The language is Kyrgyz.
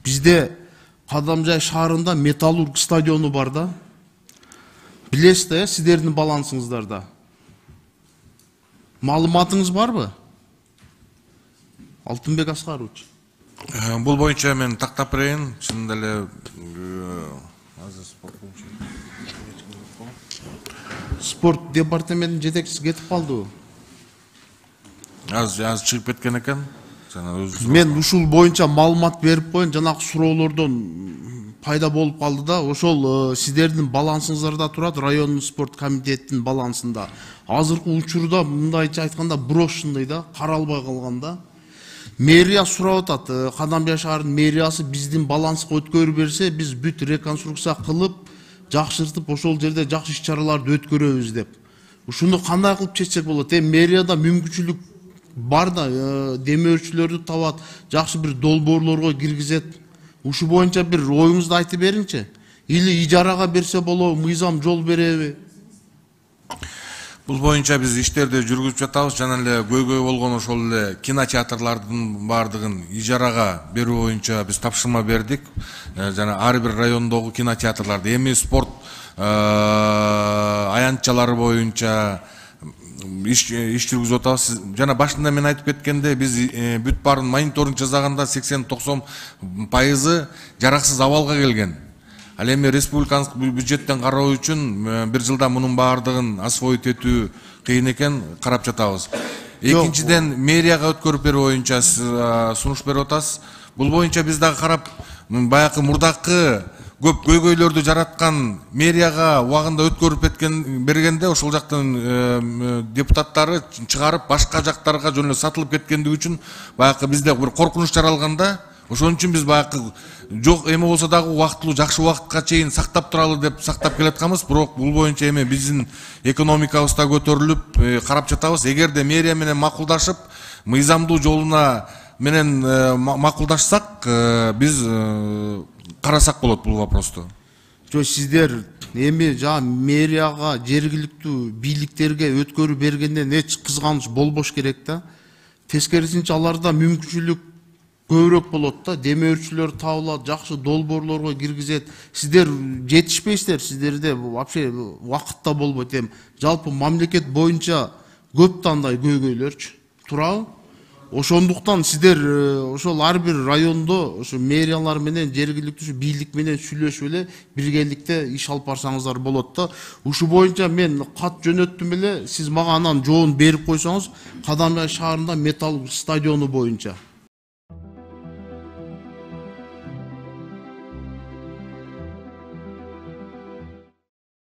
Бизде Кадамжай шаарында Металлург стадиону бар да. Билесиз да, сиздердин балансыңыздарда. Маалыматыңыз барбы? Алтынбек Аскарович. Бул боюнча мен тактап берейин. Чынында эле Спорт департаментинин жетекчиси кетип калды. Азыр чыгып кеткен экен. Мен ушул боюнча маалымат берип коеюн, жанагы суроолордон пайда болуп калды да. Ошол сиздердин балансыңыздарда турат, райондун спорт комитетинин балансында. Азыркы учурда мындайча айтканда брошенный да, каралбай калганда. Мэрия сурап атат, Кадамжай шаарынын мэриясы биздин баланска өткөрүп берсе, биз бүт реконструкция кылып, жакшыртып, ошол жерде жакшы иш-чараларды өткөрөбүз деп. Ушуну кандай кылып чечсек болот? Мэрияда мүмкүнчүлүк бар да, демөөрчүлөрдү табат, жакшы бир долбоорлорго киргизет. Ушу боюнча бир оюңузду айтып бериңчи. Или ижарага берсе болобу, мыйзам жол береби? Бул боюнча биз иштерди жүргүзүп жатабыз. Жана эле көйгөй болгон ошол эле кинотеатрлардын бардыгын ижарага берүү боюнча биз тапшырма бердик. Жана ар бир райондогу кинотеатрларды эми спорт аянтчалары боюнча иш жүргүзүп атабыз. Жана башында мен айтып кеткенде, биз бүт баарын мониторинг жасаганда 80-90% жараксыз абалга келген. Ал эми республикалык бюджеттен кароо үчүн бир жылда мунун баардыгын освоить этүү кыйын экен, карап жатабыз. Экинчиден, мэрияга өткөрүп берүү боюнча сунуш берип атасыз. Бул боюнча биз дагы карап, баягы мурдакы көп көйгөйлөрдү жараткан мэрияга убагында өткөрүп бергенде, ошол жактын депутаттары чыгарып башка жактарга жөн эле сатылып кеткендиги үчүн баягы бизде бир коркунуч жаралганда, ошон үчүн биз баягы жок эми болсо дагы убактылуу жакшы убакытка чейин сактап туралы деп сактап келатканбыз. Бирок бул боюнча эми биздин экономикабыз да көтөрүлүп карап жатабыз. Эгерде мэрия менен макулдашып, мыйзамдуу жолуна менен макулдашсак, биз карасак болот бул вопросту. Сиздер эми мэрияга, жергиликтүү бийликтерге өткөрүп бергенден эч кызганыч болбош керек да. Тескерисинче аларда мүмкүнчүлүк көбүрөөк болот да, демөөрчүлөр табылат, жакшы долбоорлорго киргизет. Сиздер жетишпейсиздер, сиздерде вообще убакыт да болбойт. Жалпы мамлекет боюнча көп андай көйгөйлөрчү турабы? Ошондуктан сиздер ошол ар бир райондо ошо мэриялар менен, жергиликтүү бийлик менен сүйлөшүп эле биргеликте иш алып барсаңыздар болот да. Ушу боюнча мен кат жөнөттүм эле, сиз мага анан жообун берип койсоңуз, Кадамжай шаарында Металлург стадиону боюнча.